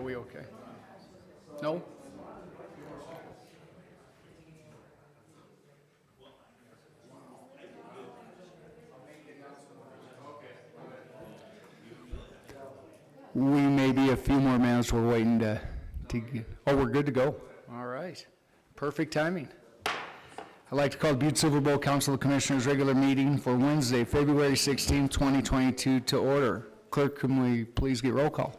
Are we okay? No? We may be a few more minutes. We're waiting to get, oh, we're good to go. All right. Perfect timing. I'd like to call the Butte-Silver Bowl Council of Commissioners regular meeting for Wednesday, February 16, 2022 to order. Clerk, can we please get roll call?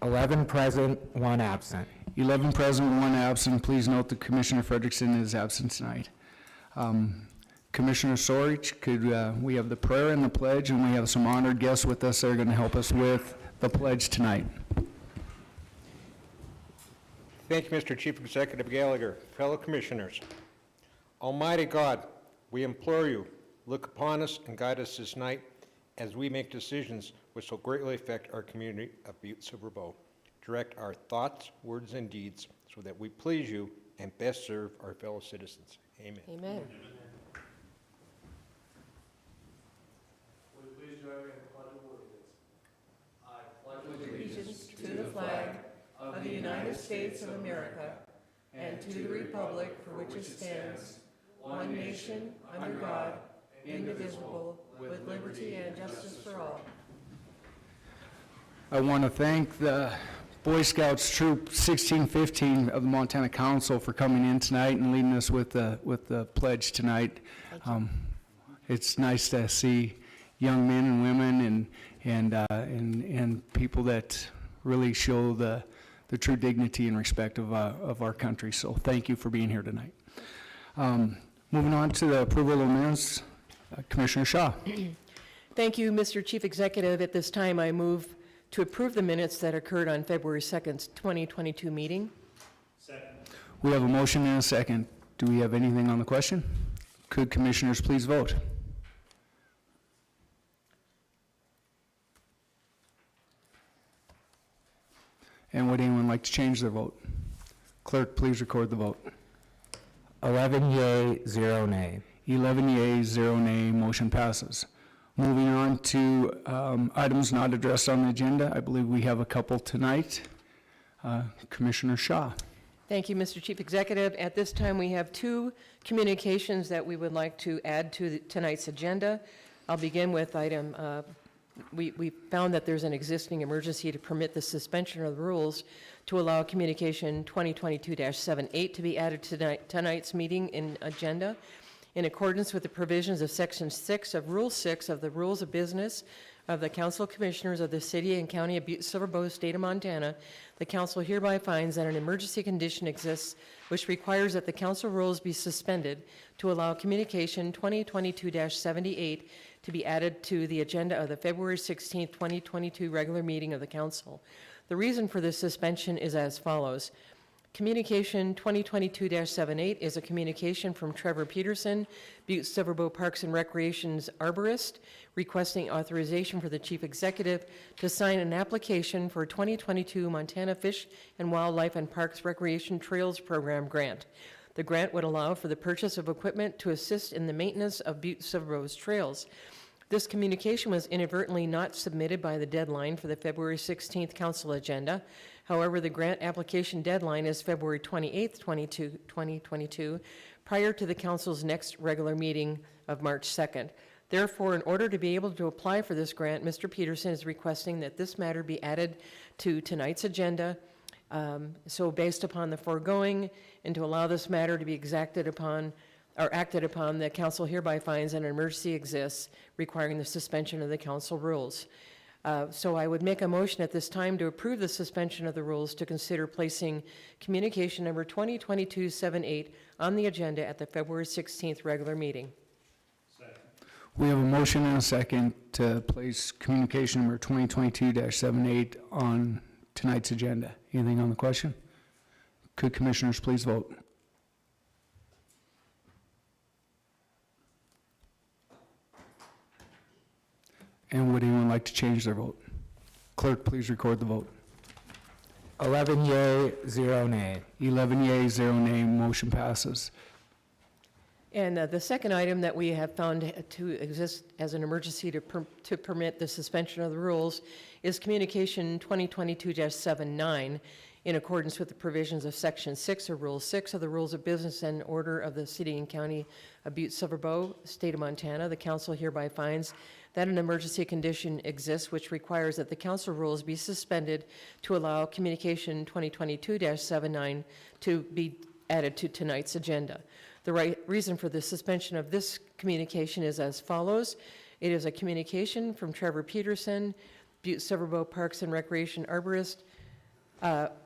11 present, 1 absent. 11 present, 1 absent. Please note that Commissioner Frederickson is absent tonight. Commissioner Sorich, could we have the prayer and the pledge, and we have some honored guests with us that are going to help us with the pledge tonight. Thank you, Mr. Chief Executive Gallagher. Fellow Commissioners, Almighty God, we implore you, look upon us and guide us this night as we make decisions which will greatly affect our community of Butte-Silver Bow. Direct our thoughts, words, and deeds so that we please you and best serve our fellow citizens. Amen. Amen. Would you please join me in the Pledge of Allegiance? I pledge Allegiance to the flag of the United States of America and to the republic for which it stands, one nation, under God, indivisible, with liberty and justice for all. I want to thank the Boy Scouts Troop 1615 of the Montana Council for coming in tonight and leading us with the pledge tonight. It's nice to see young men and women and people that really show the true dignity and respect of our country. So thank you for being here tonight. Moving on to the approval of minutes, Commissioner Shaw. Thank you, Mr. Chief Executive. At this time, I move to approve the minutes that occurred on February 2nd, 2022 meeting. Second. We have a motion and a second. Do we have anything on the question? Could commissioners please vote? And would anyone like to change their vote? Clerk, please record the vote. 11 yea, 0 nay. 11 yea, 0 nay, motion passes. Moving on to items not addressed on the agenda. I believe we have a couple tonight. Commissioner Shaw. Thank you, Mr. Chief Executive. At this time, we have 2 communications that we would like to add to tonight's agenda. I'll begin with item, we found that there's an existing emergency to permit the suspension of the rules to allow communication 2022-78 to be added to tonight's meeting in agenda. In accordance with the provisions of Section 6 of Rule 6 of the Rules of Business of the Council of Commissioners of the City and County of Butte-Silver Bow, State of Montana, the Council hereby finds that an emergency condition exists which requires that the Council rules be suspended to allow communication 2022-78 to be added to the agenda of the February 16, 2022 regular meeting of the Council. The reason for this suspension is as follows. Communication 2022-78 is a communication from Trevor Peterson, Butte-Silver Bow Parks and Recreation's arborist, requesting authorization for the Chief Executive to sign an application for 2022 Montana Fish and Wildlife and Parks Recreation Trails Program grant. The grant would allow for the purchase of equipment to assist in the maintenance of Butte-Silver Bow's trails. This communication was inadvertently not submitted by the deadline for the February 16th Council agenda. However, the grant application deadline is February 28th, 2022, prior to the Council's next regular meeting of March 2nd. Therefore, in order to be able to apply for this grant, Mr. Peterson is requesting that this matter be added to tonight's agenda. So based upon the foregoing, and to allow this matter to be acted upon, the Council hereby finds an emergency exists requiring the suspension of the Council rules. So I would make a motion at this time to approve the suspension of the rules to consider placing communication number 2022-78 on the agenda at the February 16th regular meeting. Second. We have a motion and a second to place communication number 2022-78 on tonight's agenda. Anything on the question? Could commissioners please vote? And would anyone like to change their vote? Clerk, please record the vote. 11 yea, 0 nay. 11 yea, 0 nay, motion passes. And the second item that we have found to exist as an emergency to permit the suspension of the rules is Communication 2022-79, in accordance with the provisions of Section 6 of Rule 6 of the Rules of Business and Order of the City and County of Butte-Silver, State of Montana. The council hereby finds that an emergency condition exists which requires that the council rules be suspended to allow Communication 2022-79 to be added to tonight's agenda. The reason for the suspension of this communication is as follows. It is a communication from Trevor Peterson, Butte-Silver Parks and Recreation Arborist,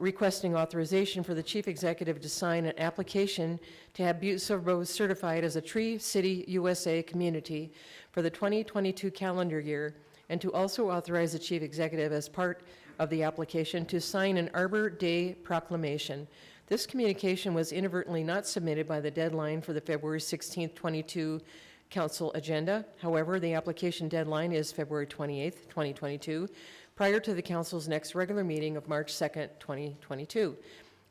requesting authorization for the chief executive to sign an application to have Butte-Silver certified as a Tree City USA community for the 2022 calendar year, and to also authorize the chief executive as part of the application to sign an Arbor Day proclamation. This communication was inadvertently not submitted by the deadline for the February 16, 22 council agenda. However, the application deadline is February 28, 2022, prior to the council's next regular meeting of March 2nd, 2022.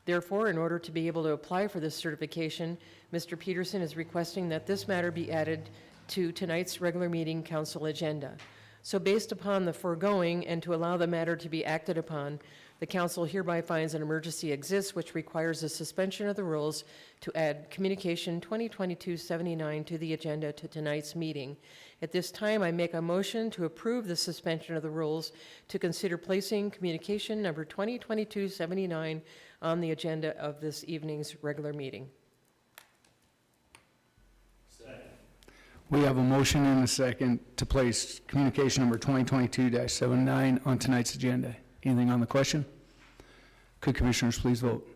Therefore, in order to be able to apply for this certification, Mr. Peterson is requesting that this matter be added to tonight's regular meeting council agenda. So based upon the foregoing and to allow the matter to be acted upon, the council hereby finds an emergency exists which requires a suspension of the rules to add Communication 2022-79 to the agenda to tonight's meeting. At this time, I make a motion to approve the suspension of the rules to consider placing Communication number 2022-79 on the agenda of this evening's regular meeting. We have a motion and a second to place communication number 2022-79 on tonight's agenda. Anything on the question? Could commissioners please vote?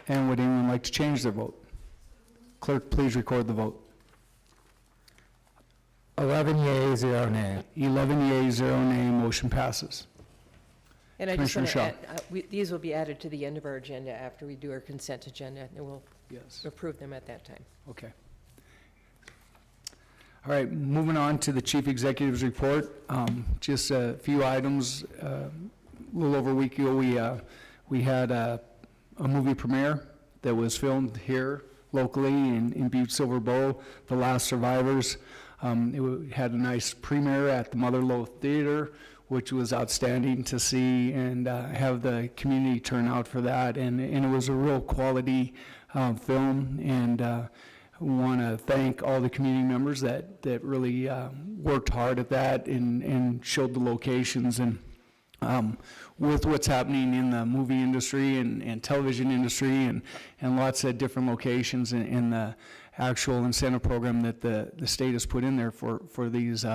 And would anyone like to change their vote? Clerk, please record the vote. 11 yea, 0 nay. 11 yea, 0 nay, motion passes. And I just want to Commissioner add, these will be added to the end of our agenda after we do our consent agenda, and we'll Yes. approve them at that time. Okay. All right, moving on to the chief executive's report. Just a few items. A little over a week ago, we had a movie premiere that was filmed here locally in Butte-Silver, The Last Survivors. It had a nice premiere at the Mother Lode Theater, which was outstanding to see and have the community turn out for that. And it was a real quality film, and want to thank all the community members that really worked hard at that and showed the locations. And with what's happening in the movie industry and television industry and lots of different locations in the actual incentive program that the state has put in there for these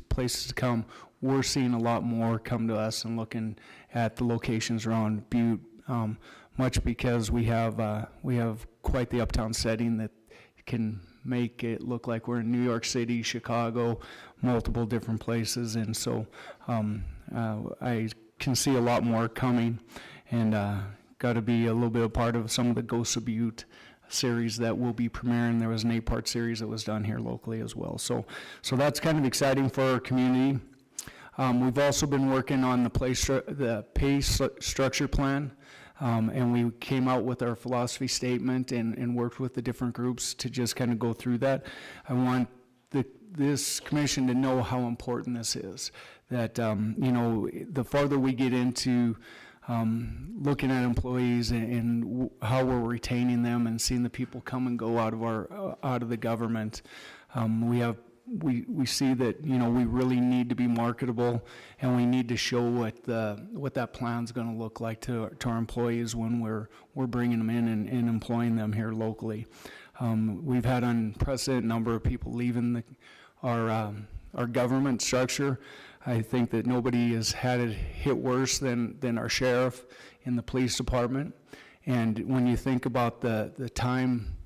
places to come, we're seeing a lot more come to us and looking at the locations around Butte, much because we have quite the uptown setting that can make it look like we're in New York City, Chicago, multiple different places. And so I can see a lot more coming, and got to be a little bit a part of some of the Ghosts of Butte series that will be premiering. There was an 8-part series that was done here locally as well. So that's kind of exciting for our community. We've also been working on the pay structure plan. And we came out with our philosophy statement and worked with the different groups to just kind of go through that. I want this commission to know how important this is, that the farther we get into looking at employees and how we're retaining them and seeing the people come and go out of the government, we see that we really need to be marketable, and we need to show what that plan's going to look like to our employees when we're bringing them in and employing them here locally. We've had an unprecedented number of people leaving our government structure. I think that nobody has had it hit worse than our sheriff in the police department. And when you think about the time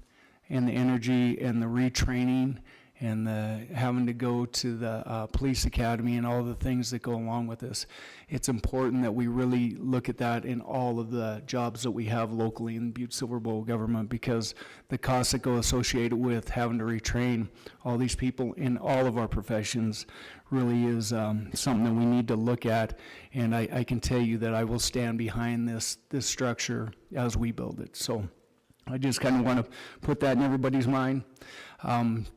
and the energy and the retraining and having to go to the police academy and all the things that go along with this. It's important that we really look at that in all of the jobs that we have locally in Butte-Silver Bowl government, because the costs that go associated with having to retrain all these people in all of our professions really is something that we need to look at. And I can tell you that I will stand behind this structure as we build it. So I just kind of want to put that in everybody's mind.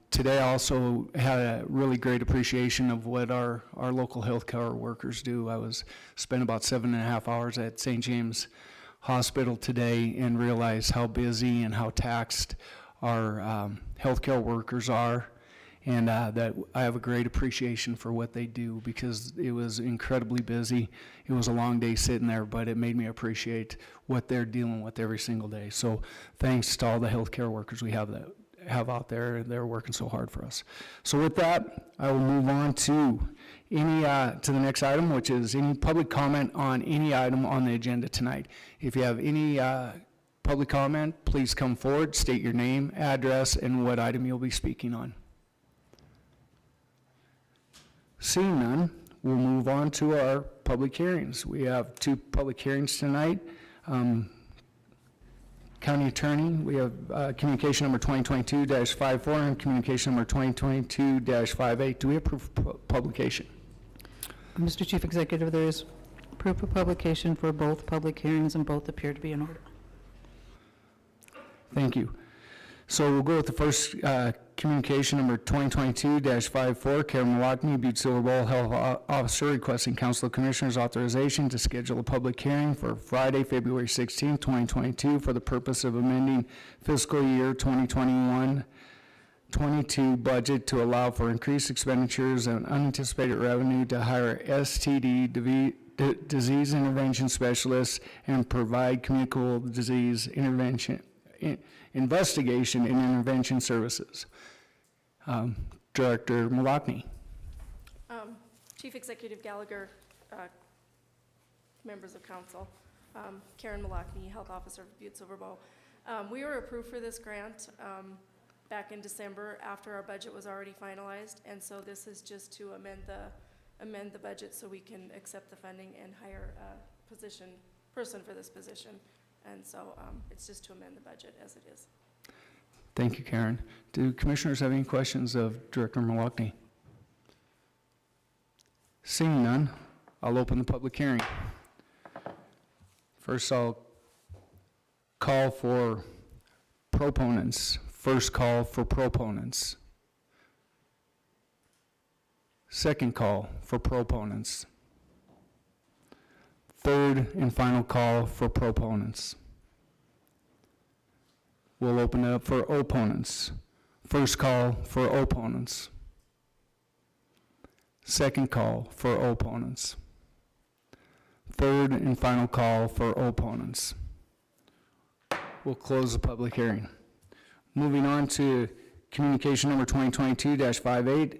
Today I also had a really great appreciation of what our local healthcare workers do. I spent about 7.5 hours at St. James Hospital today and realized how busy and how taxed our healthcare workers are, and that I have a great appreciation for what they do, because it was incredibly busy. It was a long day sitting there, but it made me appreciate what they're dealing with every single day. So thanks to all the healthcare workers we have out there. They're working so hard for us. So with that, I will move on to the next item, which is any public comment on any item on the agenda tonight. If you have any public comment, please come forward, state your name, address, and what item you'll be speaking on. Seeing none, we'll move on to our public hearings. We have 2 public hearings tonight. County Attorney, we have communication number 2022-54 and communication number 2022-58. Do we have proof of publication? Mr. Chief Executive, there is proof of publication for both public hearings, and both appear to be in order. Thank you. So we'll go with the first communication number 2022-54, Karen Malakny, Butte-Silver Bowl Health Officer, requesting Council of Commissioners authorization to schedule a public hearing for Friday, February 16, 2022, for the purpose of amending fiscal year 2021-22 budget to allow for increased expenditures and unanticipated revenue to hire STD disease intervention specialists and provide communicable disease investigation and intervention services. Director Malakny. Chief Executive Gallagher, members of council, Karen Malakny, Health Officer of Butte-Silver Bowl. We were approved for this grant back in December after our budget was already finalized, and so this is just to amend the budget so we can accept the funding and hire a person for this position. And so it's just to amend the budget as it is. Thank you, Karen. Do commissioners have any questions of Director Malakny? Seeing none, I'll open the public hearing. First, I'll call for proponents. First call for proponents. Second call for proponents. Third and final call for proponents. We'll open it up for opponents. First call for opponents. Second call for opponents. Third and final call for opponents. We'll close the public hearing. Moving on to communication number 2022-58.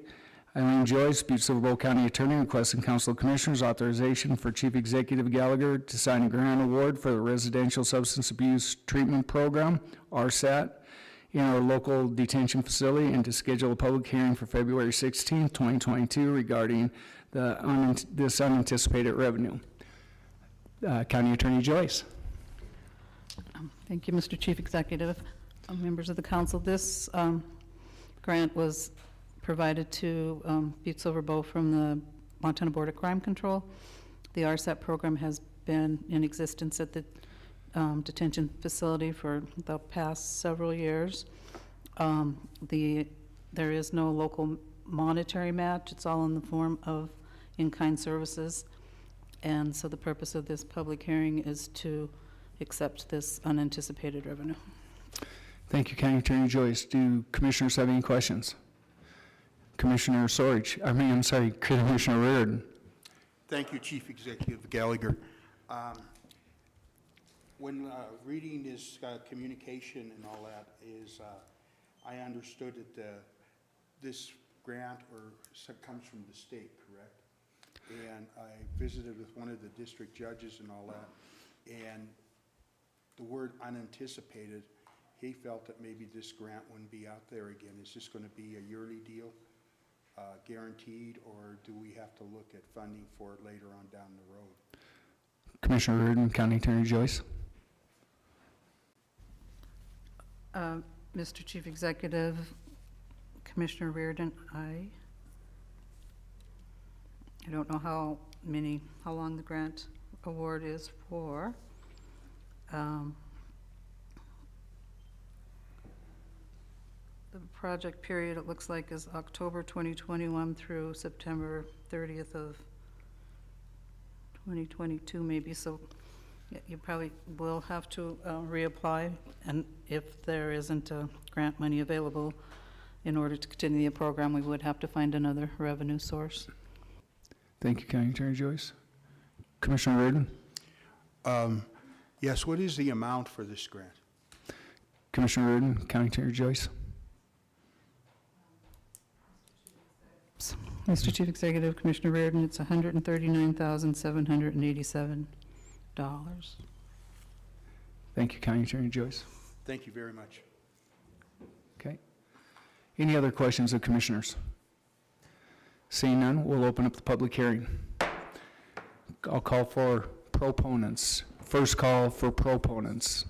Eileen Joyce, Butte-Silver Bowl County Attorney, requesting Council of Commissioners authorization for Chief Executive Gallagher to sign a grant award for the Residential Substance Abuse Treatment Program, RSAT, in our local detention facility, and to schedule a public hearing for February 16, 2022 regarding this unanticipated revenue. County Attorney Joyce. Thank you, Mr. Chief Executive. Members of the council, this grant was provided to Butte-Silver Bowl from the Montana Board of Crime Control. The RSAT program has been in existence at the detention facility for the past several years. There is no local monetary match. It's all in the form of in-kind services. And so the purpose of this public hearing is to accept this unanticipated revenue. Thank you, County Attorney Joyce. Do commissioners have any questions? Commissioner Sorich, Commissioner Reardon. Thank you, Chief Executive Gallagher. When reading this communication and all that I understood that this grant comes from the state, correct? And I visited with one of the district judges and all that, and the word unanticipated he felt that maybe this grant wouldn't be out there again. Is this going to be a yearly deal, guaranteed, or do we have to look at funding for it later on down the road? Commissioner Reardon, County Attorney Joyce. Mr. Chief Executive, Commissioner Reardon, I don't know how long the grant award is for. The project period, it looks like, is October 2021 through September 30th of 2022 maybe, so you probably will have to reapply, and if there isn't grant money available in order to continue the program, we would have to find another revenue source. Thank you, County Attorney Joyce. Commissioner Reardon. Yes, what is the amount for this grant? Commissioner Reardon, County Attorney Joyce. Mr. Chief Executive, Commissioner Reardon, it's $139,787. Thank you, County Attorney Joyce. Thank you very much. Okay. Any other questions of commissioners? Seeing none, we'll open up the public hearing. I'll call for proponents. First call for proponents.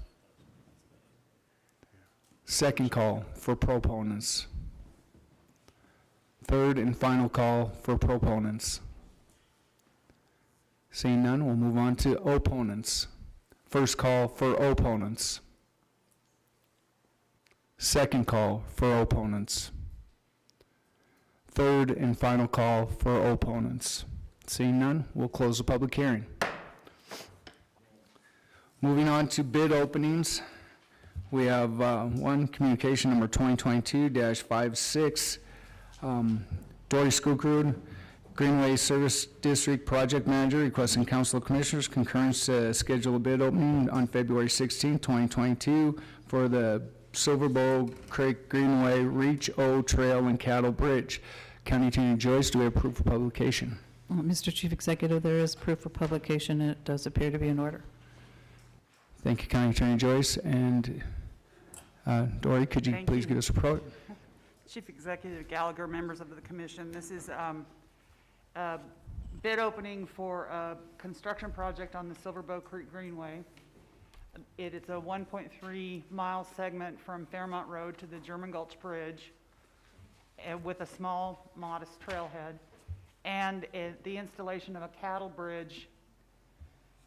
Second call for proponents. Third and final call for proponents. Seeing none, we'll move on to opponents. First call for opponents. Second call for opponents. Third and final call for opponents. Seeing none, we'll close the public hearing. Moving on to bid openings. We have one communication number 2022-56. Dory Skukrood, Greenway Service District Project Manager, requesting Council of Commissioners concurrence to schedule a bid opening on February 16, 2022 for the Silver Bow Creek Greenway Reach O Trail and Cattle Bridge. County Attorney Joyce, do we have proof of publication? Mr. Chief Executive, there is proof of publication, and it does appear to be in order. Thank you, County Attorney Joyce. And Dory, could you Thank please you. give us a report? Chief Executive Gallagher, members of the commission, this is a bid opening for a construction project on the Silver Bow Creek Greenway. It is a 1.3 mile segment from Fairmont Road to the German Gulch Bridge with a small, modest trailhead, and the installation of a cattle bridge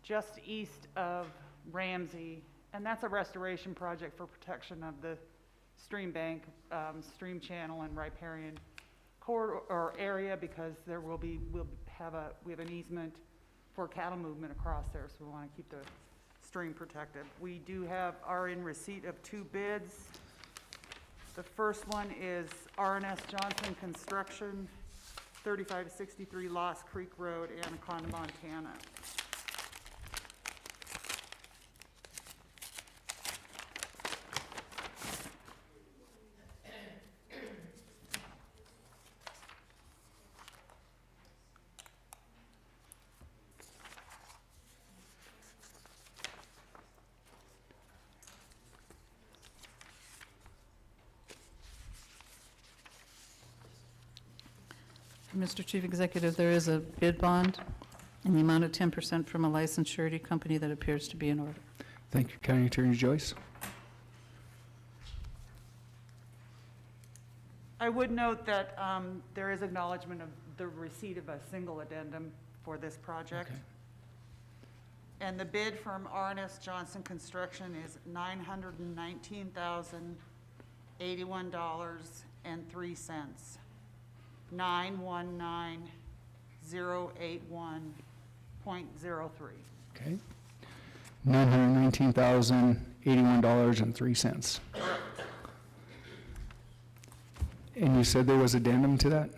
just east of Ramsey, and that's a restoration project for protection of the stream bank, stream channel, and riparian corridor or area, because there will be, we have an easement for cattle movement across there, so we want to keep the stream protected. We are in receipt of two bids. The first one is R&S Johnson Construction, 3563 Lost Creek Road, Anaconda, Montana. Mr. Chief Executive, there is a bid bond in the amount of 10% from a licensed surety company that appears to be in order. Thank you, County Attorney Joyce. I would note that there is acknowledgement of the receipt of a single addendum for this project. Okay. And the bid from R&S Johnson Construction is $919,081.03. 919081.03. Okay. $919,081.03. And you said there was addendum to that?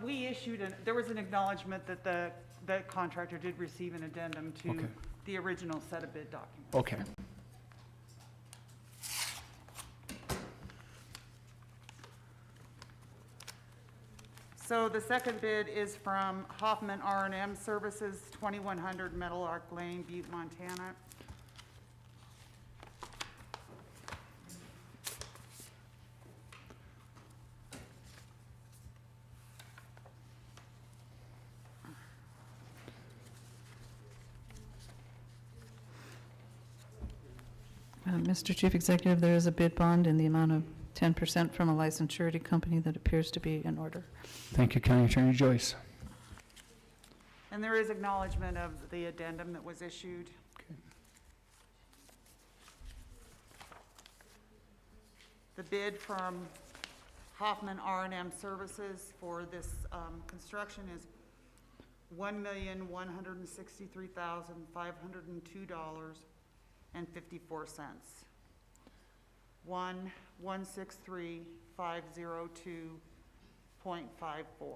We issued, there was an acknowledgement that the contractor did receive an addendum to Okay. the original set of bid documents. Okay. So the second bid is from Hoffman R&M Services, 2100 Metal Arc Lane, Butte, Montana. Mr. Chief Executive, there is a bid bond in the amount of 10% from a licensed surety company that appears to be in order. Thank you, County Attorney Joyce. And there is acknowledgement of the addendum that was issued. The bid from Hoffman R&M Services for this construction is $1,163,502.54. 1,163,502.54.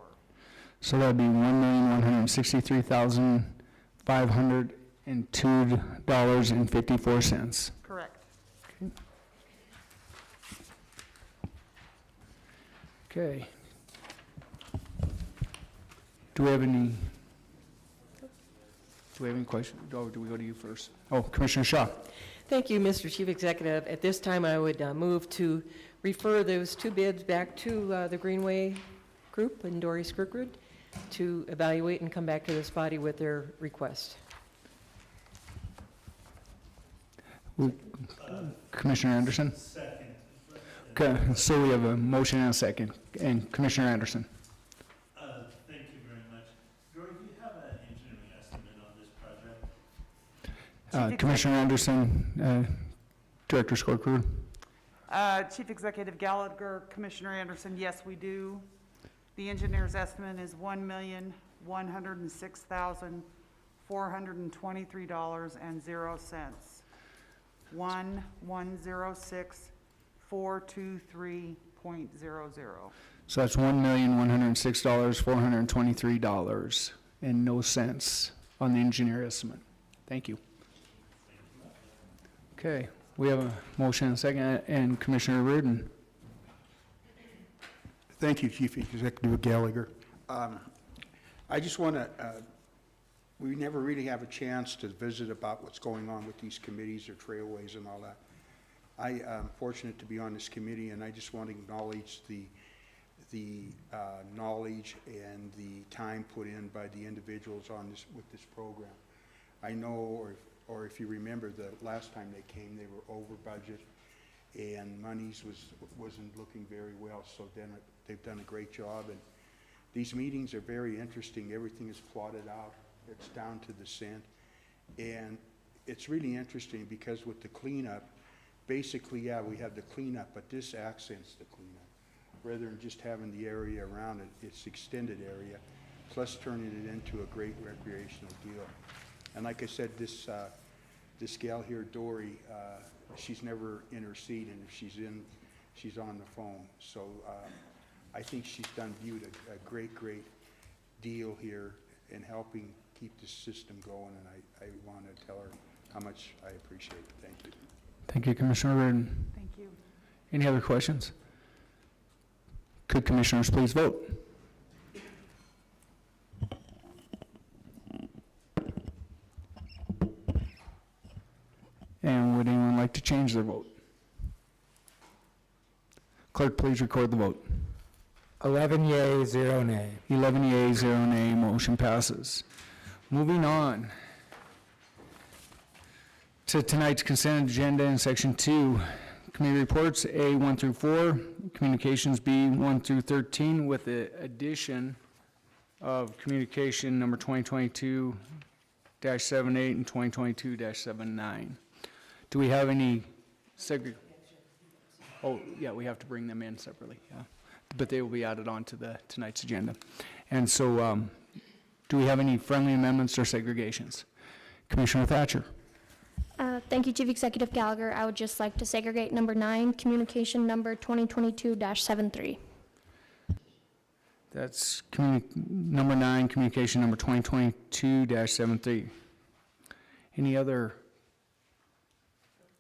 So that'd be $1,163,502.54. Correct. Okay. Do we have any questions? Or do we go to you first? Oh, Commissioner Shaw. Thank you, Mr. Chief Executive. At this time, I would move to refer those two bids back to the Greenway Group and Dory Skirkwood to evaluate and come back to this body with their request. Commissioner Anderson? Second. Okay, so we have a motion and a second. And Commissioner Anderson? Thank you very much. Dory, do you have an engineering estimate on this project? Commissioner Anderson, Director Scorecrew. Chief Executive Gallagher, Commissioner Anderson, yes, we do. The engineer's estimate is $1,106,423.00. 1,106,423.00. So that's $1,106,423 and no cents on the engineer estimate. Thank you. Okay, we have a motion and a second, and Commissioner Reardon. Thank you, Chief Executive Gallagher. I just want to, we never really have a chance to visit about what's going on with these committees or trailways and all that. I am fortunate to be on this committee, and I just want to acknowledge the knowledge and the time put in by the individuals on this, with this program. I know, or if you remember, the last time they came, they were over budget, and monies wasn't looking very well, so then they've done a great job. And these meetings are very interesting. Everything is plotted out. It's down to the cent. And it's really interesting because with the cleanup, basically, yeah, we have the cleanup, but this accents the cleanup. Rather than just having the area around it, it's extended area, plus turning it into a great recreational deal. And like I said, this gal here, Dory, she's never in her seat, and if she's in, she's on the phone. So I think she's done Butte a great deal here in helping keep the system going, and I want to tell her how much I appreciate it. Thank you. Thank you, Commissioner Reardon. Thank you. Any other questions? Could commissioners please vote? And would anyone like to change their vote? Clerk, please record the vote. 11 yea, 0 nay. 11 yea, 0 nay, motion passes. Moving on to tonight's consent agenda in section 2. Committee reports A 1 through 4, communications B 1 through 13, with the addition of communication number 2022-78 and 2022-79. Do we have any Oh, yeah, we have to bring them in separately, yeah. But they will be added on to tonight's agenda. And so, do we have any friendly amendments or segregations? Commissioner Thatcher. Thank you, Chief Executive Gallagher. I would just like to segregate number 9, communication number 2022-73. That's number 9, communication number 2022-73. Any other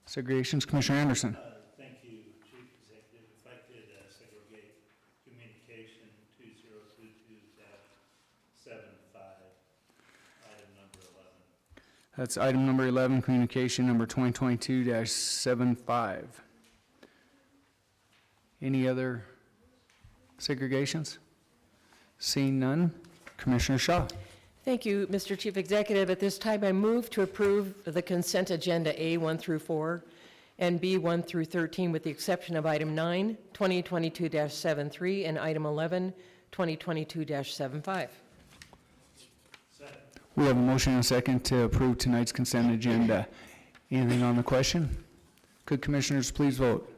segregations? Commissioner Anderson. Thank you, Chief Executive. If I could segregate communication 2022-75, item number 11. That's item number 11, communication number 2022-75. Any other segregations? Seeing none, Commissioner Shaw. Thank you, Mr. Chief Executive. At this time, I move to approve the consent agenda A 1 through 4, and B 1 through 13, with the exception of item 9, 2022-73, and item 11, 2022-75. We have a motion and a second to approve tonight's consent agenda. Anything on the question? Could commissioners please vote?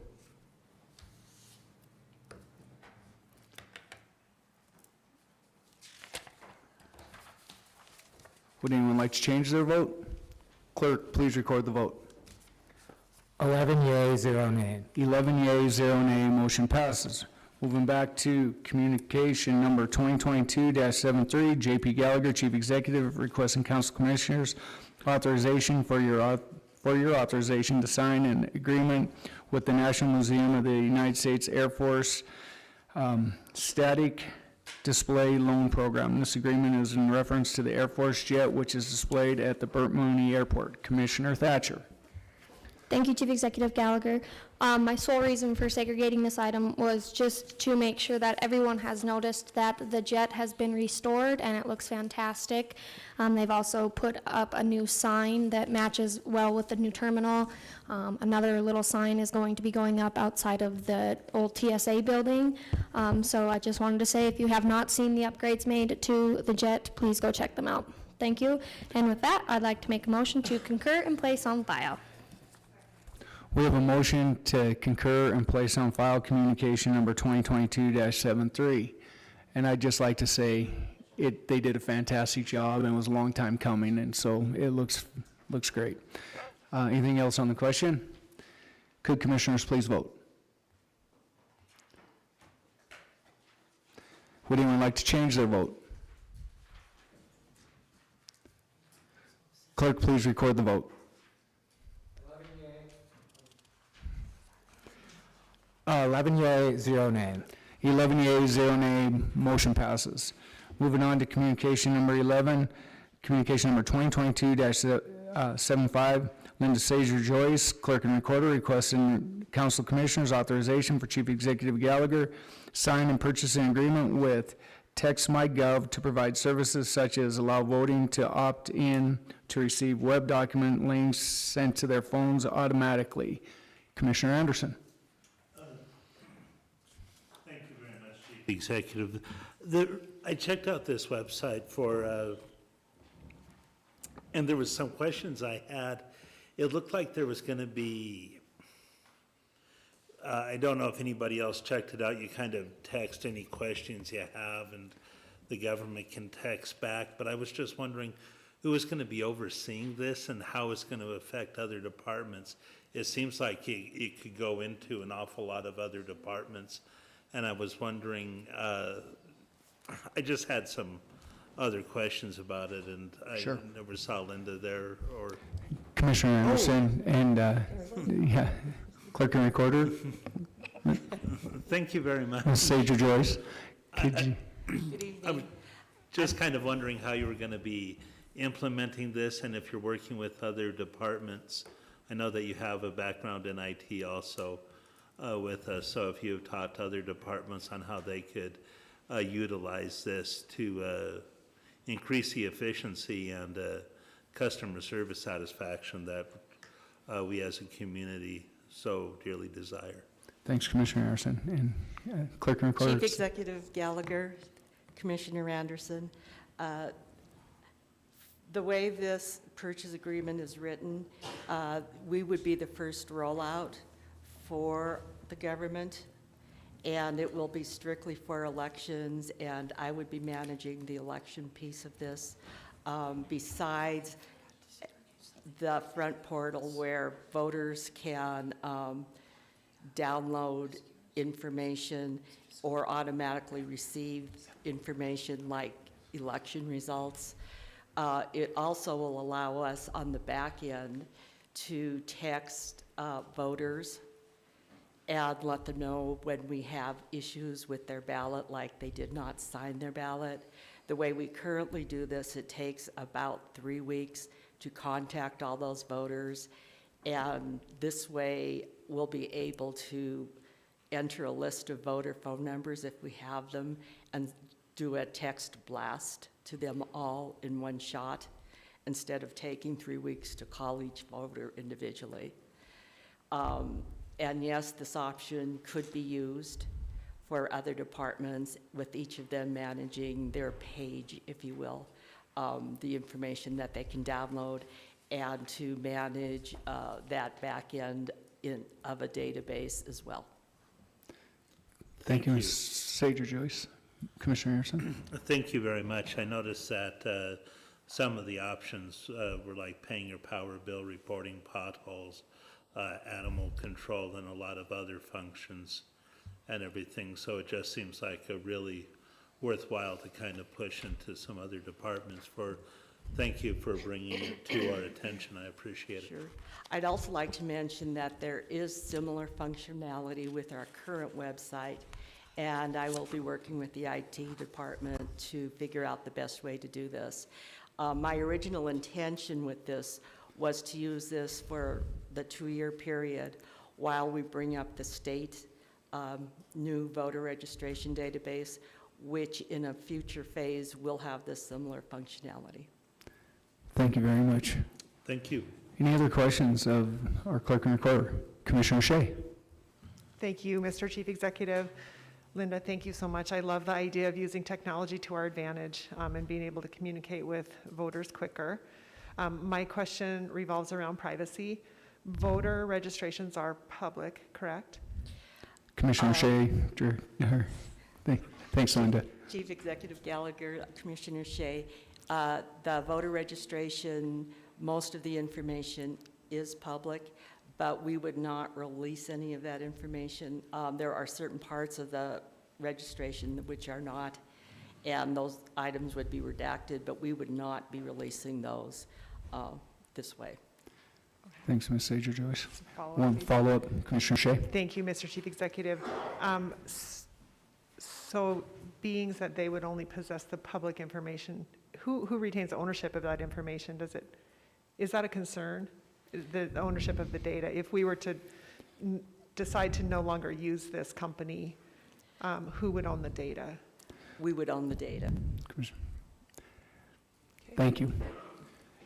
Would anyone like to change their vote? Clerk, please record the vote. 11 yea, 0 nay. 11 yea, 0 nay, motion passes. Moving back to communication number 2022-73, J.P. Gallagher, Chief Executive, requesting Council Commissioners authorization for your authorization to sign an agreement with the National Museum of the United States Air Force Static Display Loan Program. This agreement is in reference to the Air Force jet, which is displayed at the Burt-Mooney Airport. Commissioner Thatcher. Thank you, Chief Executive Gallagher. My sole reason for segregating this item was just to make sure that everyone has noticed that the jet has been restored and it looks fantastic. They've also put up a new sign that matches well with the new terminal. Another little sign is going to be going up outside of the old TSA building. So I just wanted to say, if you have not seen the upgrades made to the jet, please go check them out. Thank you. And with that, I'd like to make a motion to concur and place on file. We have a motion to concur and place on file communication number 2022-73. And I'd just like to say, they did a fantastic job and it was a long time coming, and so it looks great. Anything else on the question? Could commissioners please vote? Would anyone like to change their vote? Clerk, please record the vote. 11 yea, 0 nay. 11 yea, 0 nay, motion passes. Moving on to communication number 11, communication number 2022-75, Linda Sazer Joyce, Clerk and Recorder, requesting Council Commissioners authorization for Chief Executive Gallagher sign and purchase an agreement with TextMyGov to provide services such as allow voting to opt in to receive web document links sent to their phones automatically. Commissioner Anderson. Thank you very much, Chief Executive. I checked out this website and there was some questions I had. It looked like there was going to be, I don't know if anybody else checked it out. You kind of text any questions you have and the government can text back. But I was just wondering who is going to be overseeing this and how it's going to affect other departments. It seems like it could go into an awful lot of other departments. And I was wondering, I just had some other questions about it, and I Sure. never saw Linda there or. Commissioner Anderson and yeah, Clerk and Recorder, Thank you very much. Ms. Sager Joyce. Could you? I was just kind of wondering how you were going to be implementing this and if you're working with other departments. I know that you have a background in IT also with us, so if you've taught other departments on how they could utilize this to increase the efficiency and customer service satisfaction that we as a community so dearly desire. Thanks, Commissioner Anderson. And Clerk and Recorder. Chief Executive Gallagher, Commissioner Anderson, the way this purchase agreement is written, we would be the first rollout for the government, and it will be strictly for elections, and I would be managing the election piece of this, besides the front portal where voters can download information or automatically receive information like election results. It also will allow us on the back end to text voters and let them know when we have issues with their ballot, like they did not sign their ballot. The way we currently do this, it takes about 3 weeks to contact all those voters, and this way we'll be able to enter a list of voter phone numbers if we have them and do a text blast to them all in one shot instead of taking 3 weeks to call each voter individually. And yes, this option could be used for other departments, with each of them managing their page, if you will, the information that they can download, and to manage that back end of a database as well. Thank you, Ms. Sager Joyce. Commissioner Anderson? Thank you very much. I noticed that some of the options were like paying your power bill, reporting potholes, animal control, and a lot of other functions and everything. So it just seems like a really worthwhile to kind of push into some other departments. Thank you for bringing it to our attention. I appreciate it. Sure. I'd also like to mention that there is similar functionality with our current website, and I will be working with the IT department to figure out the best way to do this. My original intention with this was to use this for the 2-year period while we bring up the state new voter registration database, which in a future phase will have this similar functionality. Thank you very much. Thank you. Any other questions of our clerk and recorder? Commissioner Shea? Thank you, Mr. Chief Executive. Linda, thank you so much. I love the idea of using technology to our advantage and being able to communicate with voters quicker. My question revolves around privacy. Voter registrations are public, correct? Commissioner Shea? Thanks, Linda. Chief Executive Gallagher, Commissioner Shea, the voter registration, most of the information is public, but we would not release any of that information. There are certain parts of the registration which are not, and those items would be redacted, but we would not be releasing those this way. Thanks, Ms. Sager Joyce. Follow-up, One please. follow-up, Commissioner Shea? Thank you, Mr. Chief Executive. So being that they would only possess the public information, who retains ownership of that information? Is that a concern, the ownership of the data? If we were to decide to no longer use this company, who would own the data? We would own the data. Commissioner. Thank you.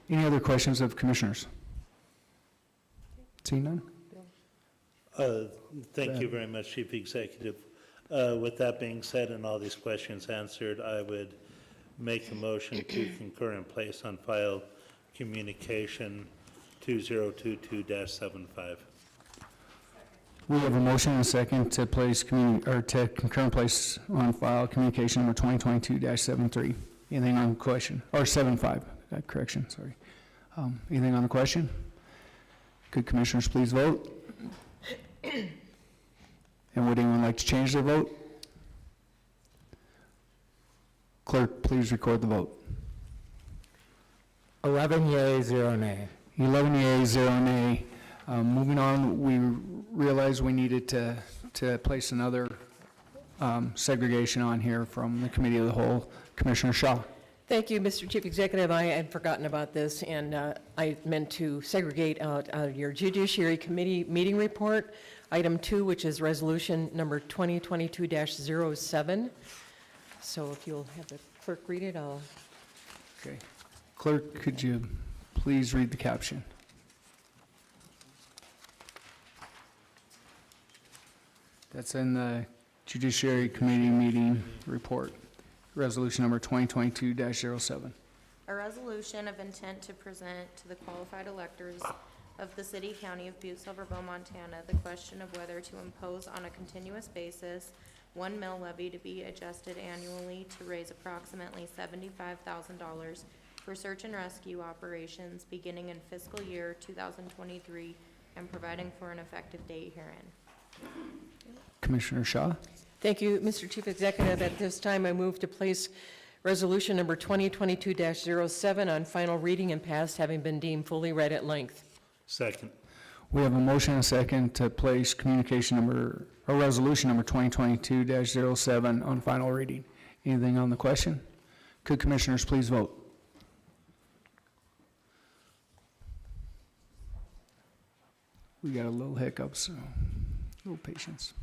Any other questions of commissioners? Seeing none? Thank you very much, Chief Executive. With that being said and all these questions answered, I would make a motion to concur and place on file communication 2022-75. We have a motion and a second to place to concur and place on file communication number 2022-73. Anything on the question? Or 75, correction, sorry. Anything on the question? Could commissioners please vote? And would anyone like to change their vote? Clerk, please record the vote. 11 yea, 0 nay. 11 yea, 0 nay. Moving on, we realized we needed to place another segregation on here from the Committee of the Whole. Commissioner Shaw. Thank you, Mr. Chief Executive. I had forgotten about this, and I meant to segregate out your Judiciary Committee meeting report, item 2, which is resolution number 2022-07. So if you'll have the clerk read it, I'll... Okay. Clerk, could you please read the caption? That's in the Judiciary Committee meeting report, resolution number 2022-07. A resolution of intent to present to the qualified electors of the city county of Butte-Silver, Montana, the question of whether to impose on a continuous basis 1 mill levy to be adjusted annually to raise approximately $75,000 for search and rescue operations beginning in fiscal year 2023 and providing for an effective date herein. Commissioner Shaw. Thank you, Mr. Chief Executive. At this time, I move to place resolution number 2022-07 on final reading and passed, having been deemed fully read at length. Second. We have a motion and a second to place communication number, or resolution number 2022-07 on final reading. Anything on the question? Could commissioners please vote? We got a little hiccup, so a little patience.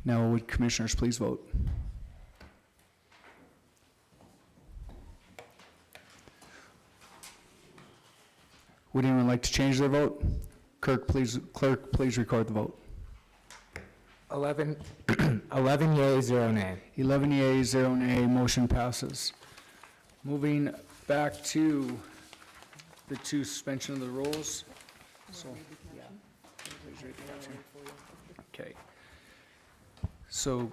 Now would commissioners please vote? anyone like to change their vote? Clerk, please record the vote. 11 yeas, 0 nay. 11 yeas, 0 nay, motion passes. Moving back to the two suspension of the rules. So, please read the caption. Okay. So,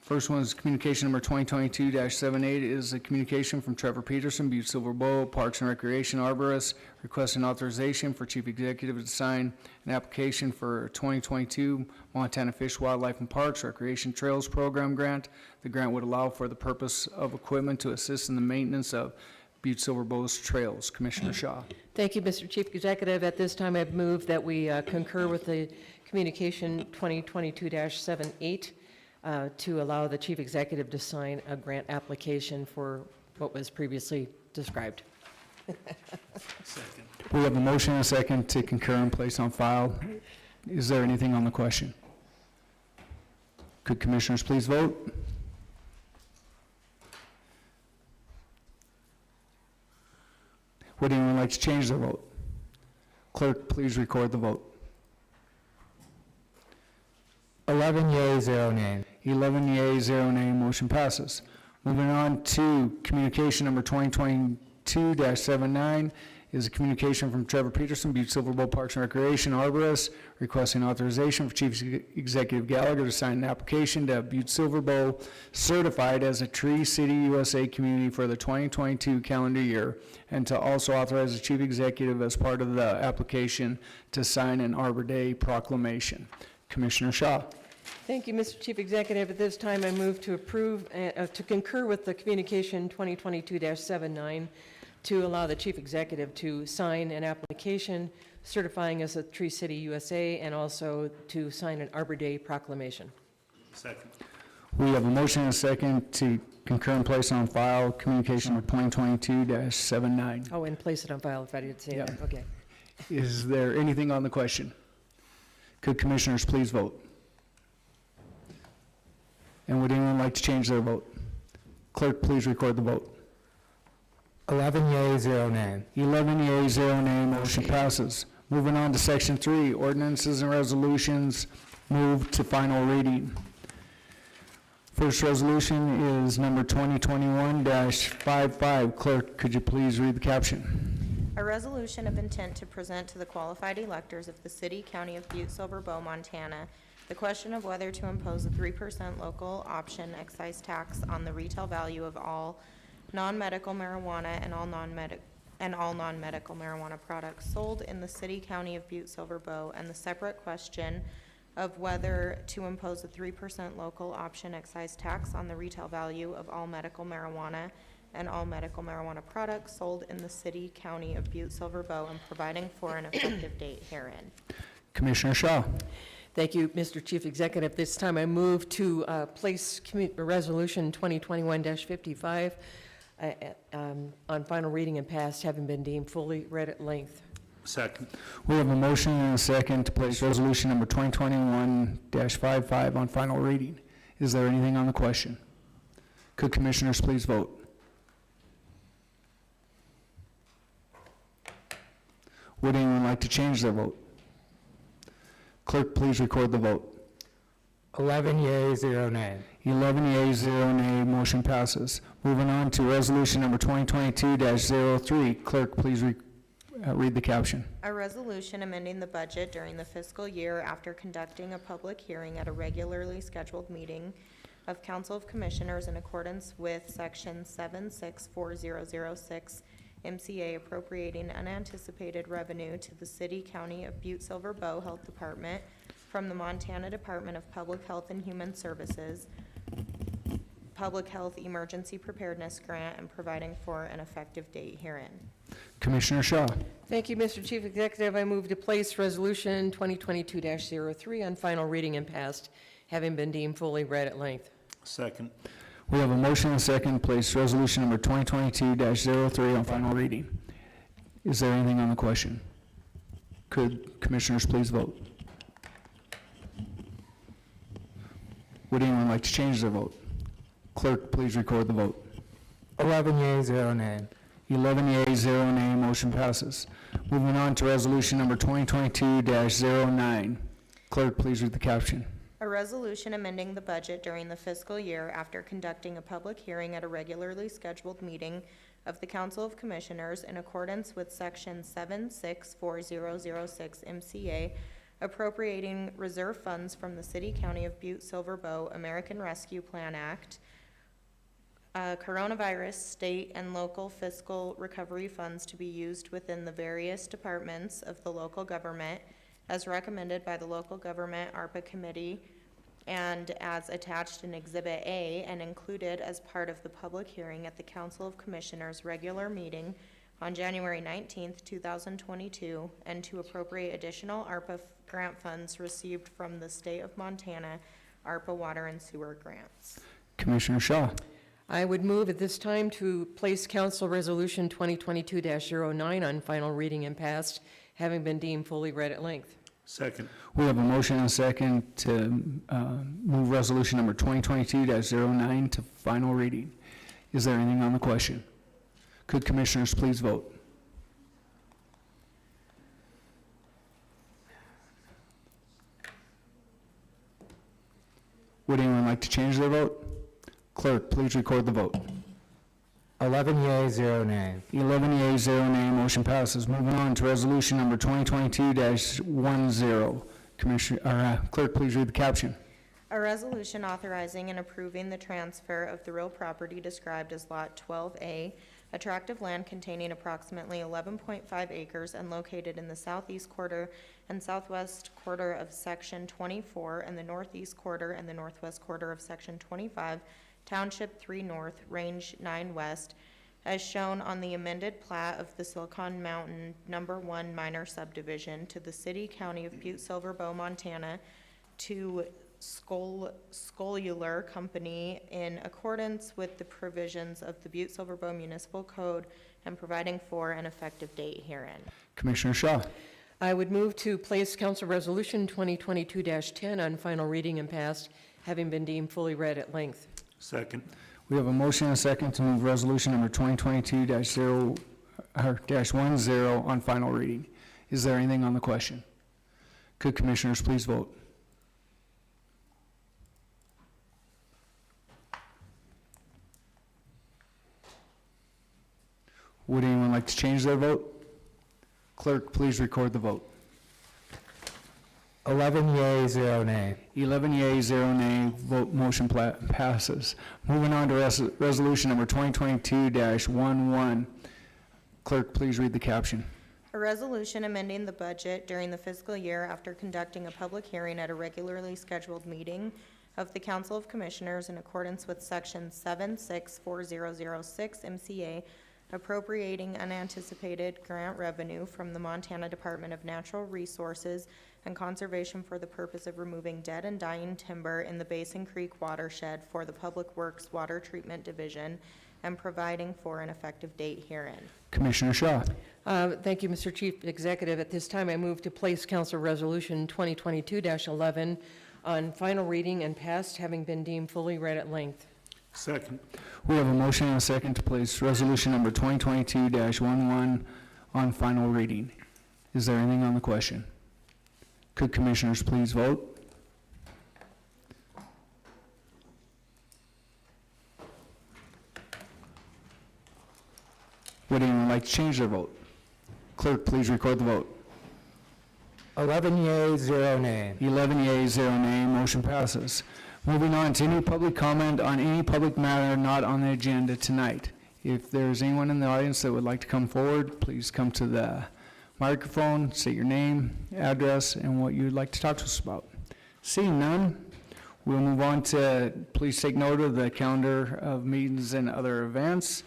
first one is communication number 2022-78 is a communication from Trevor Peterson, Butte-Silver Bow, Parks and Recreation Arborist, requesting authorization for Chief Executive to sign an application for 2022 Montana Fish, Wildlife, and Parks Recreation Trails Program grant. The grant would allow for the purpose of equipment to assist in the maintenance of Butte-Silver Bow's trails. Commissioner Shaw. Thank you, Mr. Chief Executive. At this time, I've moved that we concur with the communication 2022-78 to allow the Chief Executive to sign a grant application for what was previously described. Second. We have a motion and a second to concur and place on file. Is there anything on the question? Could commissioners please vote? Would anyone like to change their vote? Clerk, please record the vote. 11 yeas, 0 nay. 11 yeas, 0 nay, motion passes. Moving on to communication number 2022-79 is a communication from Trevor Peterson, Butte-Silver Bow Parks and Recreation Arborist, requesting authorization for Chief Executive Gallagher to sign an application to have Butte-Silver Bow certified as a Tree City USA community for the 2022 calendar year, and to also authorize the Chief Executive as part of the application to sign an Arbor Day proclamation. Commissioner Shaw. Thank you, Mr. Chief Executive. At this time, I move to approve, to concur with the communication 2022-79 to allow the Chief Executive to sign an application certifying as a Tree City USA and also to sign an Arbor Day proclamation. Second. We have a motion and a second to concur and place on file communication number 2022-79. Oh, and place it on file if I didn't say Yeah. that. Okay. Is there anything on the question? Could commissioners please vote? And would anyone like to change their vote? Clerk, please record the vote. 11 yeas, 0 nay. 11 yeas, 0 nay, motion passes. Moving on to section 3, ordinances and resolutions, move to final reading. First resolution is number 2021-55. Clerk, could you please read the caption? A resolution of intent to present to the qualified electors of the city, county of Butte-Silver Bow, Montana, the question of whether to impose a 3% local option excise tax on the retail value of all non-medical marijuana and all non-medical marijuana products sold in the city, county of Butte-Silver Bow, and the separate question of whether to impose a 3% local option excise tax on the retail value of all medical marijuana and all medical marijuana products sold in the city, county of Butte-Silver Bow, and providing for an effective date herein. Commissioner Shaw. Thank you, Mr. Chief Executive. This time I move to place resolution 2021-55 on final reading and passed, having been deemed fully read at length. Second. We have a motion and a second to place resolution number 2021-55 on final reading. Is there anything on the question? Could commissioners please vote? Would anyone like to change their vote? Clerk, please record the vote. 11 yeas, 0 nay. 11 yeas, 0 nay, motion passes. Moving on to resolution number 2022-03. Clerk, please read the caption. A resolution amending the budget during the fiscal year after conducting a public hearing at a regularly scheduled meeting of Council of Commissioners in accordance with Section 764006 MCA, appropriating unanticipated revenue to the city, county of Butte-Silver Bow Health Department from the Montana Department of Public Health and Human Services Public Health Emergency Preparedness Grant, and providing for an effective date herein. Commissioner Shaw. Thank you, Mr. Chief Executive. I move to place resolution 2022-03 on final reading and passed, having been deemed fully read at length. Second. We have a motion and a second to place resolution number 2022-03 on final reading. Is there anything on the question? Could commissioners please vote? Would anyone like to change their vote? Clerk, please record the vote. 11 yeas, 0 nay. 11 yeas, 0 nay, motion passes. Moving on to resolution number 2022-09. Clerk, please read the caption. A resolution amending the budget during the fiscal year after conducting a public hearing at a regularly scheduled meeting of the Council of Commissioners in accordance with Section 764006 MCA, appropriating reserve funds from the City County of Butte-Silver Bow American Rescue Plan Act, coronavirus, state, and local fiscal recovery funds to be used within the various departments of the local government as recommended by the Local Government ARPA Committee and as attached in Exhibit A and included as part of the public hearing at the Council of Commissioners regular meeting on January 19th, 2022, and to appropriate additional ARPA grant funds received from the state of Montana ARPA water and sewer grants. Commissioner Shaw. I would move at this time to place Council Resolution 2022-09 on final reading and passed, having been deemed fully read at length. Second. We have a motion and a second to move resolution number 2022-09 to final reading. Is there anything on the question? Could commissioners please vote? Would anyone like to change their vote? Clerk, please record the vote. 11 yeas, 0 nays. 11 yeas, 0 nay, motion passes. Moving on to resolution number 2022-10. Clerk, please read the caption. A resolution authorizing and approving the transfer of the real property described as Lot 12A, a tract of land containing approximately 11.5 acres and located in the southeast quarter and southwest quarter of Section 24 and the northeast quarter and the northwest quarter of Section 25, Township 3 North, Range 9 West, as shown on the amended plat of the Silicon Mountain Number 1 minor subdivision to the City County of Butte-Silver Bow, Montana, to Scolar Company in accordance with the provisions of the Butte-Silver Bow Municipal Code and providing for an effective date herein. Commissioner Shaw. I would move to place Council Resolution 2022-10 on final reading and passed, having been deemed fully read at length. Second. We have a motion and a second to move resolution number 2022-10 on final reading. Is there anything on the question? Could commissioners please vote? Would anyone like to change their vote? Clerk, please record the vote. 11 yeas, 0 nays. 11 yeas, 0 nay, vote motion passes. Moving on to resolution number 2022-11. Clerk, please read the caption. A resolution amending the budget during the fiscal year after conducting a public hearing at a regularly scheduled meeting of the Council of Commissioners in accordance with Section 764006 MCA, appropriating unanticipated grant revenue from the Montana Department of Natural Resources and Conservation for the purpose of removing dead and dying timber in the Basin Creek watershed for the Public Works Water Treatment Division and providing for an effective date herein. Commissioner Shaw. Thank you, Mr. Chief Executive. At this time, I move to place Council Resolution 2022-11 on final reading and passed, having been deemed fully read at length. Second. We have a motion and a second to place resolution number 2022-11 on final reading. Is there anything on the question? Could commissioners please vote? Would anyone like to change their vote? Clerk, please record the vote. 11 yeas, 0 nays. 11 yeas, 0 nay, motion passes. Moving on to any public comment on any public matter not on the agenda tonight. If there's anyone in the audience that would like to come forward, please come to the microphone, state your name, address, and what you'd like to talk to us about. Seeing none, we'll move on to, please take note of the calendar of meetings and other events.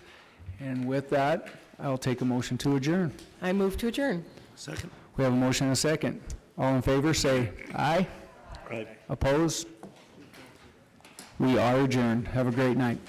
And with that, I'll take a motion to adjourn. I move to adjourn. Second. We have a motion and a second. All in favor, say aye. Right. Opposed? We are adjourned. Have a great night.